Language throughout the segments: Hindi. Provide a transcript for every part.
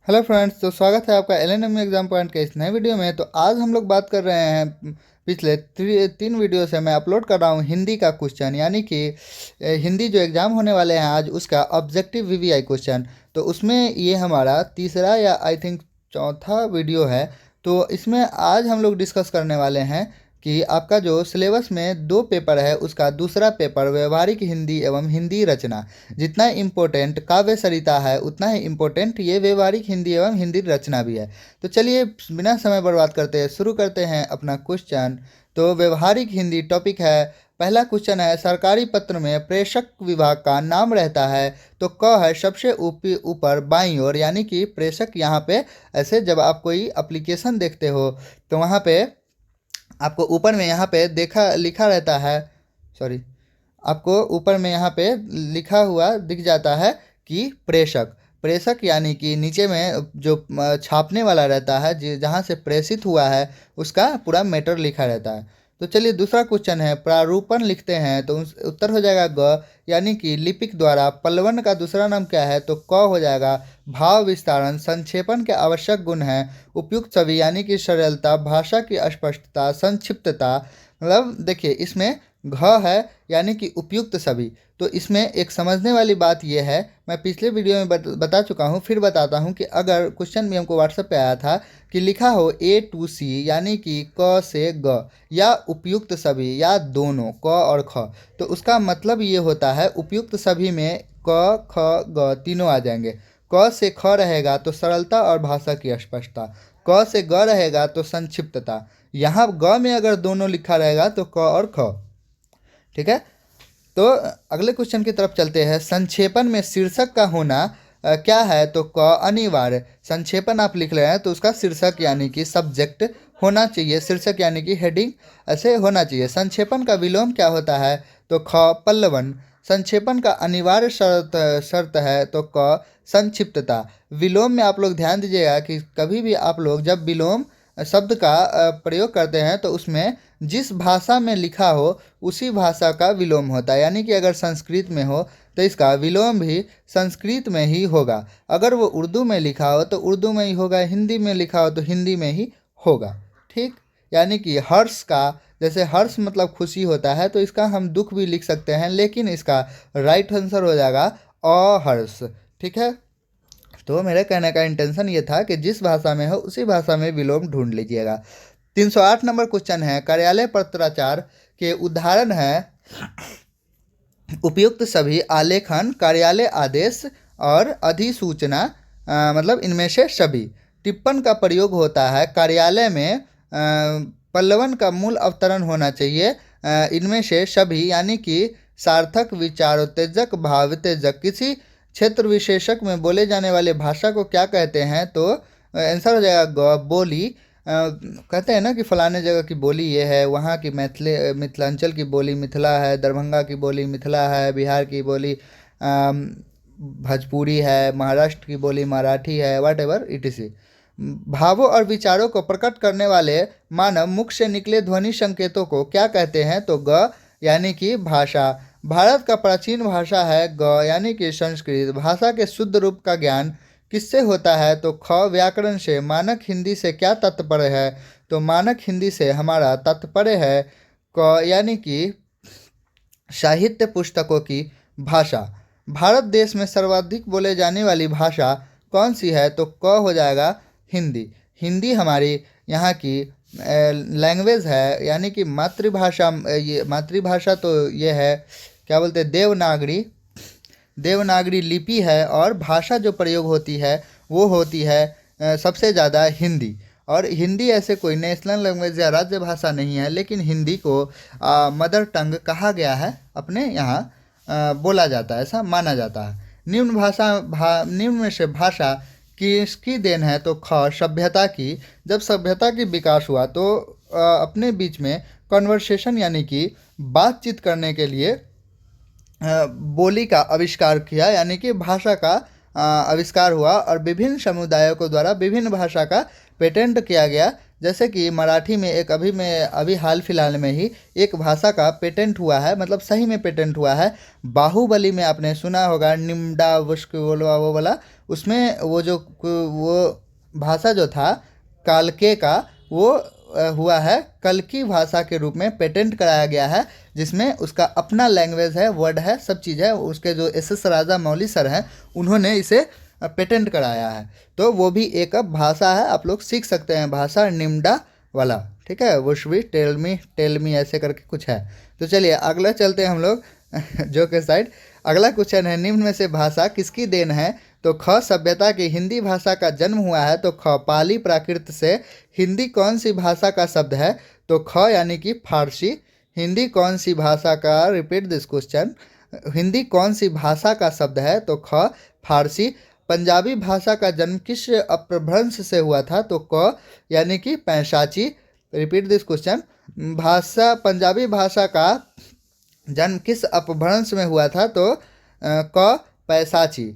हेलो फ्रेंड्स, तो स्वागत है आपका एलएनएम एग्जाम पॉइंट के इस नए वीडियो में। तो आज हम लोग बात कर रहे हैं पिछले तीन वीडियो से मैं अपलोड कर रहा हूँ हिंदी का क्वेश्चन, यानी कि हिंदी जो एग्ज़ाम होने वाले हैं आज उसका ऑब्जेक्टिव वीवीआई क्वेश्चन। तो उसमें ये हमारा तीसरा या आई थिंक चौथा वीडियो है। तो इसमें आज हम लोग डिस्कस करने वाले हैं कि आपका जो सिलेबस में दो पेपर है उसका दूसरा पेपर व्यवहारिक हिंदी एवं हिंदी रचना, जितना इम्पोर्टेंट काव्य सरिता है उतना ही इम्पोर्टेंट ये व्यवहारिक हिंदी एवं हिंदी रचना भी है। तो चलिए बिना समय बर्बाद करते शुरू करते हैं अपना क्वेश्चन। तो व्यवहारिक हिंदी टॉपिक है। पहला क्वेश्चन है, सरकारी पत्र में प्रेषक विभाग का नाम रहता है तो क है सबसे ऊपर बाईं ओर, यानी कि प्रेषक यहाँ पे ऐसे जब आप कोई एप्लीकेशन देखते हो तो वहाँ पे आपको ऊपर में यहाँ पे लिखा रहता है, सॉरी, आपको ऊपर में यहाँ पे लिखा हुआ दिख जाता है कि प्रेषक। प्रेषक यानी कि नीचे में जो छापने वाला रहता है, जहाँ से प्रेषित हुआ है उसका पूरा मैटर लिखा रहता है। तो चलिए दूसरा क्वेश्चन है, प्रारूपण लिखते हैं तो उत्तर हो जाएगा ग, यानी कि लिपिक द्वारा। पल्लवन का दूसरा नाम क्या है तो क हो जाएगा। भाव विस्तारण संक्षेपण के आवश्यक गुण हैं। उपयुक्त छवि यानी कि सरलता, भाषा की स्पष्टता, संक्षिप्तता। मतलब देखिए इसमें घ है यानी कि उपयुक्त सभी। तो इसमें एक समझने वाली बात यह है, मैं पिछले वीडियो में बता चुका हूँ, फिर बताता हूँ कि अगर क्वेश्चन भी हमको व्हाट्सएप पे आया था कि लिखा हो A to C यानी कि क से ग या उपयुक्त सभी या दोनों क और ख, तो उसका मतलब ये होता है उपयुक्त सभी में क ख ग तीनों आ जाएंगे। क से ख रहेगा तो सरलता और भाषा की स्पष्टता, क से ग रहेगा तो संक्षिप्तता। यहाँ ग में अगर दोनों लिखा रहेगा तो क और ख। ठीक है, तो अगले क्वेश्चन की तरफ चलते हैं। संक्षेपण में शीर्षक का होना क्या है तो क अनिवार्य। संक्षेपण आप लिख रहे हैं तो उसका शीर्षक यानी कि सब्जेक्ट होना चाहिए, शीर्षक यानी कि हेडिंग ऐसे होना चाहिए। संक्षेपण का विलोम क्या होता है तो ख पल्लवन। संक्षेपण का अनिवार्य शर्त है तो क संक्षिप्तता। विलोम में आप लोग ध्यान दीजिएगा कि कभी भी आप लोग जब विलोम शब्द का प्रयोग करते हैं तो उसमें जिस भाषा में लिखा हो उसी भाषा का विलोम होता है, यानी कि अगर संस्कृत में हो तो इसका विलोम भी संस्कृत में ही होगा। अगर वो उर्दू में लिखा हो तो उर्दू में ही होगा, हिंदी में लिखा हो तो हिंदी में ही होगा। ठीक, यानी कि हर्ष का, जैसे हर्ष मतलब खुशी होता है तो इसका हम दुख भी लिख सकते हैं, लेकिन इसका राइट आंसर हो जाएगा अहर्ष। ठीक है, तो मेरे कहने का इंटेंशन ये था कि जिस भाषा में हो उसी भाषा में विलोम ढूंढ लीजिएगा। 308 नंबर क्वेश्चन है, कार्यालय पत्राचार के उदाहरण है उपयुक्त सभी, आलेखन, कार्यालय आदेश और अधिसूचना। मतलब इनमें से सभी। टिप्पण का प्रयोग होता है कार्यालय में। पल्लवन का मूल अवतरण होना चाहिए इनमें से सभी, यानी कि सार्थक, विचारोत्तेजक, भावोत्तेजक। किसी क्षेत्र विशेषक में बोले जाने वाले भाषा को क्या कहते हैं तो आंसर हो जाएगा बोली। कहते हैं ना कि फलाने जगह की बोली ये है, वहाँ की मिथिलांचल की बोली मिथिला है, दरभंगा की बोली मिथिला है, बिहार की बोली भोजपुरी है, महाराष्ट्र की बोली मराठी है, वट एवर इट इज। भावों और विचारों को प्रकट करने वाले मानव मुख से निकले ध्वनि संकेतों को क्या कहते हैं तो ग, यानी कि भाषा। भारत का प्राचीन भाषा है ग, यानी कि संस्कृत। भाषा के शुद्ध रूप का ज्ञान किससे होता है तो ख व्याकरण से। मानक हिंदी से क्या तात्पर्य है तो मानक हिंदी से हमारा तात्पर्य है क, यानी कि साहित्य पुस्तकों की भाषा। भारत देश में सर्वाधिक बोले जाने वाली भाषा कौन सी है तो क हो जाएगा हिंदी। हिंदी हमारी यहाँ की लैंग्वेज है, यानी कि मातृभाषा। ये मातृभाषा तो ये है, क्या बोलते हैं, देवनागरी लिपि है। और भाषा जो प्रयोग होती है वो होती है सबसे ज़्यादा हिंदी। और हिंदी ऐसे कोई नेशनल लैंग्वेज या राज्य भाषा नहीं है, लेकिन हिंदी को मदर टंग कहा गया है, अपने यहाँ बोला जाता है, ऐसा माना जाता है। निम्न में से भाषा किसकी देन है तो ख सभ्यता की। जब सभ्यता की विकास हुआ तो अपने बीच में कन्वर्सेशन यानी कि बातचीत करने के लिए बोली का आविष्कार किया, यानी कि भाषा का आविष्कार हुआ और विभिन्न समुदायों को द्वारा विभिन्न भाषा का पेटेंट किया गया, जैसे कि मराठी में अभी हाल फिलहाल में ही एक भाषा का पेटेंट हुआ है, मतलब सही में पेटेंट हुआ है। बाहुबली में आपने सुना होगा निम्डा वुष्क वो वाला, उसमें वो भाषा जो था कालके का, वो हुआ है कल्की भाषा के रूप में पेटेंट कराया गया है, जिसमें उसका अपना लैंग्वेज है, वर्ड है, सब चीज़ है। उसके जो एस राजा मौली सर हैं, उन्होंने इसे पेटेंट कराया है। तो वो भी एक अब भाषा है, आप लोग सीख सकते हैं भाषा निम्डा वाला, ठीक है। वुशवी टेल मी ऐसे करके कुछ है। तो चलिए अगला चलते हैं हम लोग जो के साइड। अगला क्वेश्चन है, निम्न में से भाषा किसकी देन है? तो ख सभ्यता की हिंदी भाषा का जन्म हुआ है। तो ख पाली प्राकृत से हिंदी कौन सी भाषा का शब्द है? तो ख यानी कि फारसी। हिंदी कौन सी भाषा का, रिपीट दिस क्वेश्चन, हिंदी कौन सी भाषा का शब्द है? तो ख फारसी। पंजाबी भाषा का जन्म किस अपभ्रंश से हुआ था? तो क यानी कि पैशाची। रिपीट दिस क्वेश्चन, पंजाबी भाषा का जन्म किस अपभ्रंश में हुआ था? तो क पैसाची।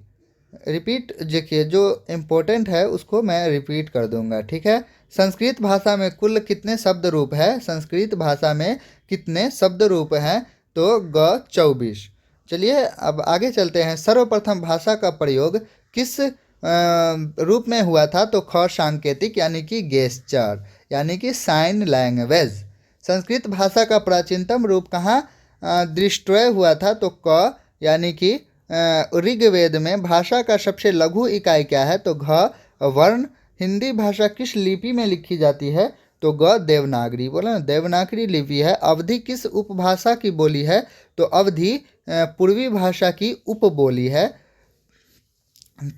रिपीट, देखिए जो इम्पोर्टेंट है उसको मैं रिपीट कर दूंगा, ठीक है। संस्कृत भाषा में कुल कितने शब्द रूप है? संस्कृत भाषा में कितने शब्द रूप हैं? तो ग 24। चलिए अब आगे चलते हैं। सर्वप्रथम भाषा का प्रयोग किस रूप में हुआ था? तो ख सांकेतिक यानी कि गेस्चर यानी कि साइन लैंग्वेज। संस्कृत भाषा का प्राचीनतम रूप कहाँ दृष्टय हुआ था? तो क यानी कि ऋग्वेद में। भाषा का सबसे लघु इकाई क्या है? तो घ वर्ण। हिंदी भाषा किस लिपि में लिखी जाती है? तो ग देवनागरी। बोला ना, देवनागरी लिपि है। अवधी किस उपभाषा की बोली है? तो अवधी पूर्वी भाषा की उपबोली है।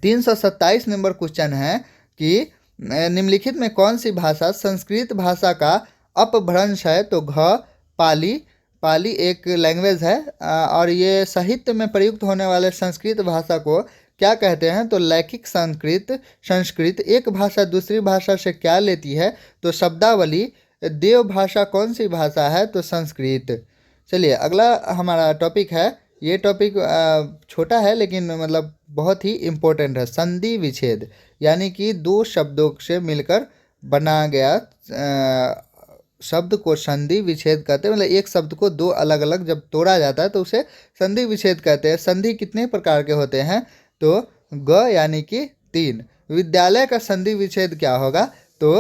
327 नंबर क्वेश्चन है कि निम्नलिखित में कौन सी भाषा संस्कृत भाषा का अपभ्रंश है? तो घ पाली। पाली एक लैंग्वेज है और ये साहित्य में प्रयुक्त होने वाले संस्कृत भाषा को क्या कहते हैं? तो लैखिक संस्कृत। एक भाषा दूसरी भाषा से क्या लेती है? तो शब्दावली। देव भाषा कौन सी भाषा है? तो संस्कृत। चलिए अगला हमारा टॉपिक है, ये टॉपिक छोटा है लेकिन मतलब बहुत ही इम्पोर्टेंट है। संधि विच्छेद यानी कि दो शब्दों से मिलकर बना गया शब्द को संधि विच्छेद कहते हैं। मतलब एक शब्द को दो अलग अलग जब तोड़ा जाता है तो उसे संधि विच्छेद कहते हैं। संधि कितने प्रकार के होते हैं? तो ग यानी कि 3। विद्यालय का संधि विच्छेद क्या होगा? तो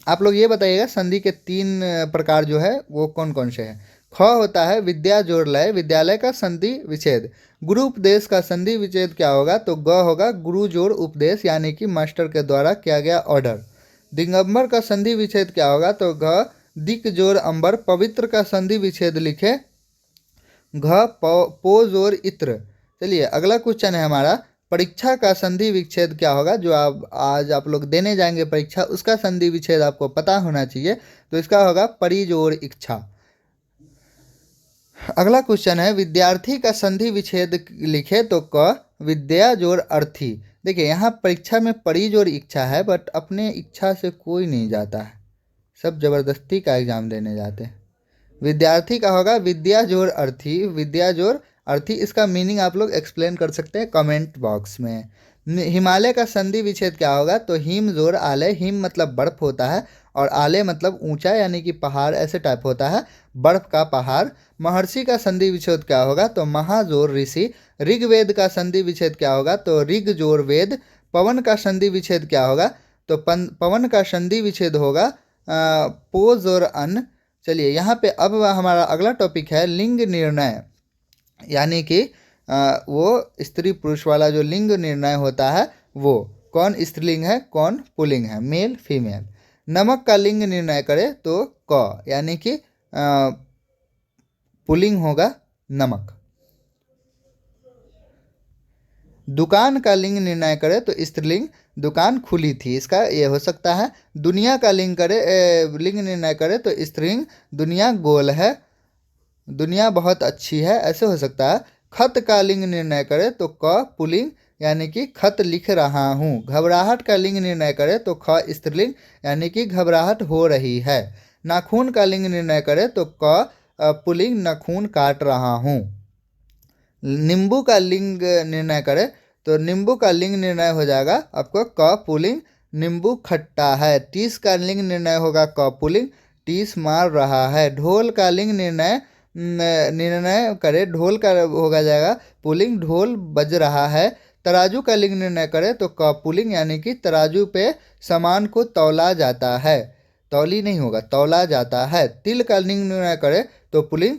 आप लोग ये बताइएगा संधि के 3 प्रकार जो है वो कौन कौन से हैं। ख होता है विद्या जोड़ लय, विद्यालय का संधि विच्छेद। गुरु उपदेश का संधि विच्छेद क्या होगा? तो ग होगा गुरु जोड़ उपदेश यानी कि मास्टर के द्वारा किया गया ऑर्डर। दिगंबर का संधि विच्छेद क्या होगा? तो घ दिक जोर अंबर। पवित्र का संधि विच्छेद लिखे घ पो जोर इत्र। चलिए अगला क्वेश्चन है हमारा, परीक्षा का संधि विच्छेद क्या होगा? जो आप लोग देने जाएंगे परीक्षा, उसका संधि विच्छेद आपको पता होना चाहिए। तो इसका होगा परिजोर इच्छा। अगला क्वेश्चन है, विद्यार्थी का संधि विच्छेद लिखे। तो क विद्या जोर अर्थी। देखिए यहाँ परीक्षा में परी जोर इच्छा है, बट अपने इच्छा से कोई नहीं जाता है, सब जबरदस्ती का एग्जाम देने जाते हैं। विद्यार्थी का होगा विद्या जोर अर्थी। विद्या जोर अर्थी, इसका मीनिंग आप लोग एक्सप्लेन कर सकते हैं कमेंट बॉक्स में। हिमालय का संधि विच्छेद क्या होगा? तो हिम जोर आलय। हिम मतलब बर्फ होता है और आलय मतलब ऊंचा यानी कि पहाड़ ऐसे टाइप होता है, बर्फ का पहाड़। महर्षि का संधि विच्छेद क्या होगा? तो महाजोर ऋषि। ऋग्वेद का संधि विच्छेद क्या होगा? तो ऋग जोर वेद। पवन का संधि विच्छेद क्या होगा? तो पवन का संधि विच्छेद होगा पो जोर अन्न। चलिए यहाँ पे अब हमारा अगला टॉपिक है लिंग निर्णय, यानी कि वो स्त्री पुरुष वाला जो लिंग निर्णय होता है, वो कौन स्त्रीलिंग है कौन पुल्लिंग है, मेल फीमेल। नमक का लिंग निर्णय करे तो क यानी कि पुल्लिंग होगा नमक। दुकान का लिंग निर्णय करे तो स्त्रीलिंग दुकान खुली थी, इसका ये हो सकता है। दुनिया का लिंग निर्णय करे तो स्त्रीलिंग दुनिया गोल है, दुनिया बहुत अच्छी है, ऐसे हो सकता है। खत का लिंग निर्णय करे तो क पुल्लिंग यानी कि खत लिख रहा हूँ। घबराहट का लिंग निर्णय करे तो ख स्त्रीलिंग यानी कि घबराहट हो रही है। नाखून का लिंग निर्णय करे तो क पुल्लिंग नाखून काट रहा हूँ। नींबू का लिंग निर्णय करे तो नींबू का लिंग निर्णय हो जाएगा आपको क पुल्लिंग नींबू खट्टा है। टीस का लिंग निर्णय होगा क पुल्लिंग, टीस मार रहा है। ढोल का लिंग निर्णय करे, ढोल का होगा जाएगा पुल्लिंग, ढोल बज रहा है। तराजू का लिंग निर्णय करे तो क पुल्लिंग, यानी कि तराजू पे सामान को तौला जाता है, तौली नहीं होगा, तौला जाता है। तिल का लिंग निर्णय करे तो पुल्लिंग,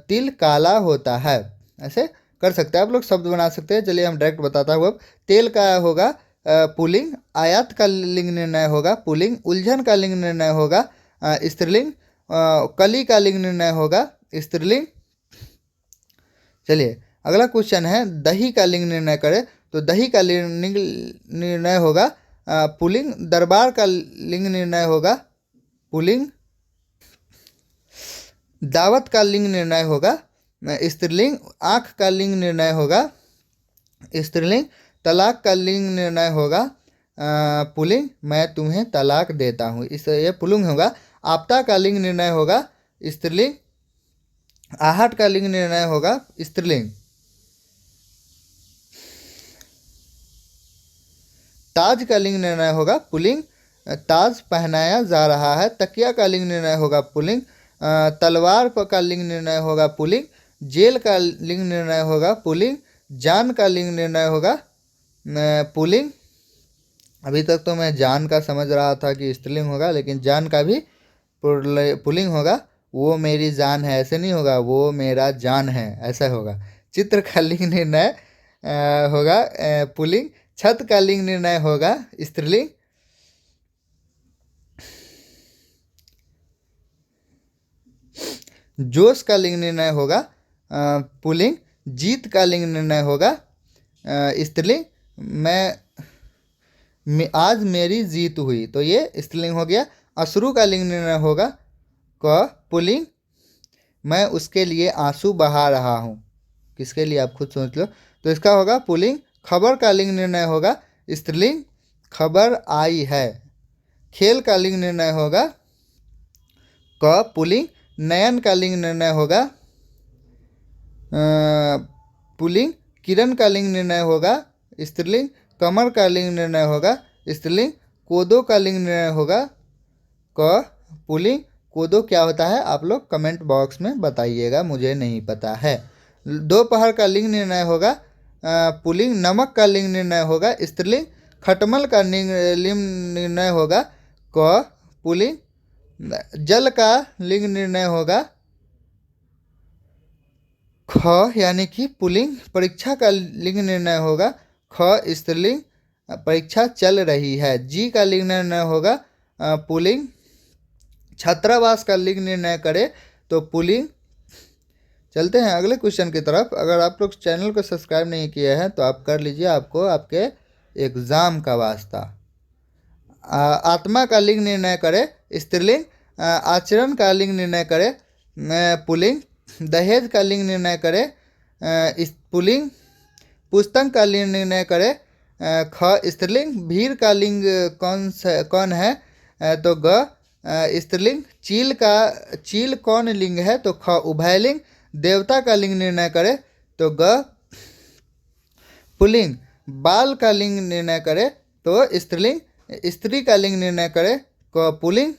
तिल काला होता है। ऐसे कर सकते हैं आप लोग, शब्द बना सकते हैं। चलिए हम डायरेक्ट बताता हूँ अब। तेल का होगा पुल्लिंग, आयात का लिंग निर्णय होगा पुल्लिंग, उलझन का लिंग निर्णय होगा स्त्रीलिंग, कली का लिंग निर्णय होगा स्त्रीलिंग। चलिए अगला क्वेश्चन है, दही का लिंग निर्णय करे तो दही का लिंग निर्णय होगा पुल्लिंग, दरबार का लिंग निर्णय होगा पुल्लिंग, दावत का लिंग निर्णय होगा स्त्रीलिंग, आँख का लिंग निर्णय होगा स्त्रीलिंग, तलाक का लिंग निर्णय होगा पुल्लिंग, मैं तुम्हें तलाक देता हूँ, इस ये पुल्लिंग होगा। आपदा का लिंग निर्णय होगा स्त्रीलिंग, आहट का लिंग निर्णय होगा स्त्रीलिंग। ताज का लिंग निर्णय होगा पुल्लिंग, ताज पहनाया जा रहा है। तकिया का लिंग निर्णय होगा पुल्लिंग, तलवार का लिंग निर्णय होगा पुल्लिंग, जेल का लिंग निर्णय होगा पुल्लिंग, जान का लिंग निर्णय होगा पुल्लिंग। अभी तक तो मैं जान का समझ रहा था कि स्त्रीलिंग होगा, लेकिन जान का भी पुल्लिंग होगा। वो मेरी जान है, ऐसे नहीं होगा, वो मेरा जान है, ऐसा होगा। चित्र का लिंग निर्णय होगा पुल्लिंग, छत का लिंग निर्णय होगा स्त्रीलिंग, जोश का लिंग निर्णय होगा पुल्लिंग, जीत का लिंग निर्णय होगा स्त्रीलिंग, आज मेरी जीत हुई, तो ये स्त्रीलिंग हो गया। अश्रु का लिंग निर्णय होगा क पुल्लिंग, मैं उसके लिए आंसू बहा रहा हूँ, किसके लिए आप खुद सोच लो, तो इसका होगा पुल्लिंग। खबर का लिंग निर्णय होगा स्त्रीलिंग, खबर आई है। खेल का लिंग निर्णय होगा क पुल्लिंग, नयन का लिंग निर्णय होगा पुल्लिंग, किरण का लिंग निर्णय होगा स्त्रीलिंग, कमर का लिंग निर्णय होगा स्त्रीलिंग, कोदो का लिंग निर्णय होगा क पुल्लिंग। कोदो क्या होता है आप लोग कमेंट बॉक्स में बताइएगा, मुझे नहीं पता है। दोपहर का लिंग निर्णय होगा पुल्लिंग, नमक का लिंग निर्णय होगा स्त्रीलिंग, खटमल का लिंग निर्णय होगा क पुल्लिंग, जल का लिंग निर्णय होगा ख, यानी कि पुल्लिंग। परीक्षा का लिंग निर्णय होगा ख स्त्रीलिंग, परीक्षा चल रही है। जी का लिंग निर्णय होगा पुल्लिंग, छात्रावास का लिंग निर्णय करे तो पुल्लिंग। चलते हैं अगले क्वेश्चन की तरफ। अगर आप लोग चैनल को सब्सक्राइब नहीं किए हैं तो आप कर लीजिए, आपको आपके एग्ज़ाम का वास्ता। आत्मा का लिंग निर्णय करे स्त्रीलिंग, आचरण का लिंग निर्णय करे पुल्लिंग, दहेज का लिंग निर्णय करे पुल्लिंग, पुस्तक का लिंग निर्णय करे ख स्त्रीलिंग, भीड़ का लिंग कौन है तो ग स्त्रीलिंग, चील कौन लिंग है तो ख उभयलिंग, देवता का लिंग निर्णय करे तो ग पुल्लिंग, बाल का लिंग निर्णय करे तो स्त्रीलिंग, स्त्री का लिंग निर्णय करे क पुल्लिंग।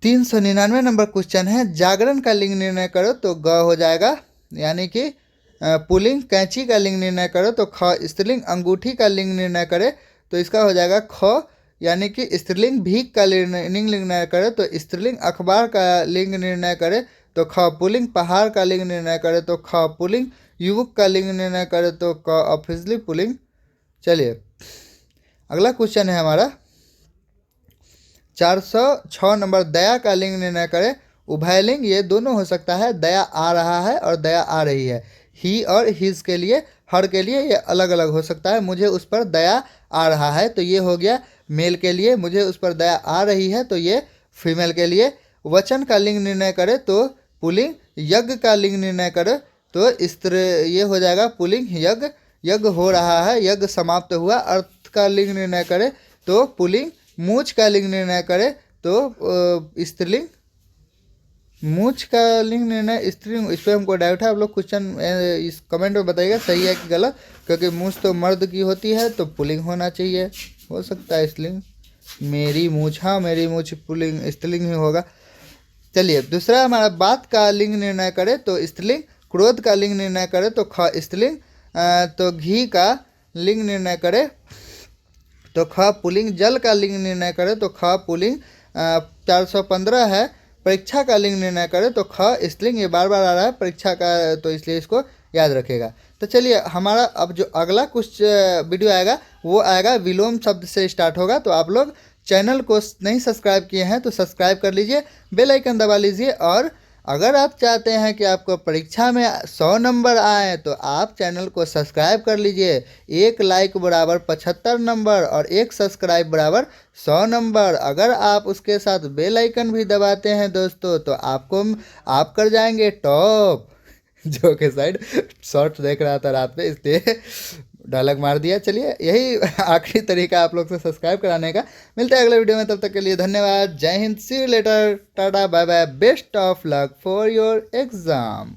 399 नंबर क्वेश्चन है, जागरण का लिंग निर्णय करो तो ग हो जाएगा, यानी कि पुल्लिंग। कैंची का लिंग निर्णय करो तो ख स्त्रीलिंग, अंगूठी का लिंग निर्णय करे तो इसका हो जाएगा ख, यानी कि स्त्रीलिंग। भीख का लिंग निर्णय करे तो स्त्रीलिंग, अखबार का लिंग निर्णय करे तो ख पुल्लिंग, पहाड़ का लिंग निर्णय करे तो ख पुल्लिंग, युवक का लिंग निर्णय करे तो क ऑब्वियसली पुल्लिंग। चलिए अगला क्वेश्चन है हमारा 406 नंबर, दया का लिंग निर्णय करे उभयलिंग। ये दोनों हो सकता है, दया आ रहा है और दया आ रही है। ही और हिज के लिए, हर के लिए ये अलग अलग हो सकता है। मुझे उस पर दया आ रहा है तो ये हो गया मेल के लिए, मुझे उस पर दया आ रही है तो ये फीमेल के लिए। वचन का लिंग निर्णय करे तो पुल्लिंग, यज्ञ का लिंग निर्णय करे तो स्त्री, ये हो जाएगा पुल्लिंग यज्ञ, यज्ञ हो रहा है, यज्ञ समाप्त हुआ। अर्थ का लिंग निर्णय करे तो पुल्लिंग, मूछ का लिंग निर्णय करे तो स्त्रीलिंग। मूछ का लिंग निर्णय स्त्रीलिंग, इस पर हमको डाउट है। आप लोग क्वेश्चन इस कमेंट में बताइएगा सही है कि गलत, क्योंकि मूछ तो मर्द की होती है तो पुल्लिंग होना चाहिए, हो सकता है स्त्रीलिंग। मेरी मूछ, हाँ मेरी मूछ पुल्लिंग स्त्रीलिंग ही होगा। चलिए दूसरा हमारा बात का लिंग निर्णय करे तो स्त्रीलिंग, क्रोध का लिंग निर्णय करे तो ख स्त्रीलिंग, तो घी का लिंग निर्णय करे तो ख पुल्लिंग, जल का लिंग निर्णय करे तो ख पुल्लिंग, 415 है। परीक्षा का लिंग निर्णय करे तो ख स्त्रीलिंग, ये बार बार आ रहा है परीक्षा का, तो इसलिए इसको याद रखेगा। तो चलिए हमारा अब जो अगला कुछ वीडियो आएगा वो आएगा विलोम शब्द से स्टार्ट होगा। तो आप लोग चैनल को नहीं सब्सक्राइब किए हैं तो सब्सक्राइब कर लीजिए, बेल आइकन दबा लीजिए। और अगर आप चाहते हैं कि आपको परीक्षा में 100 नंबर आए तो आप चैनल को सब्सक्राइब कर लीजिए। एक लाइक बराबर 75 नंबर और एक सब्सक्राइब बराबर 100 नंबर। अगर आप उसके साथ बेल आइकन भी दबाते हैं दोस्तों तो आप कर जाएंगे टॉप। जो के साइड शॉर्ट्स देख रहा था रात में इसलिए डायलॉग मार दिया। चलिए यही आखिरी तरीका आप लोग से सब्सक्राइब कराने का। मिलते हैं अगले वीडियो में, तब तक के लिए धन्यवाद। जय हिंद, सी यू लेटर, टाटा bye bye, best of luck for your exam.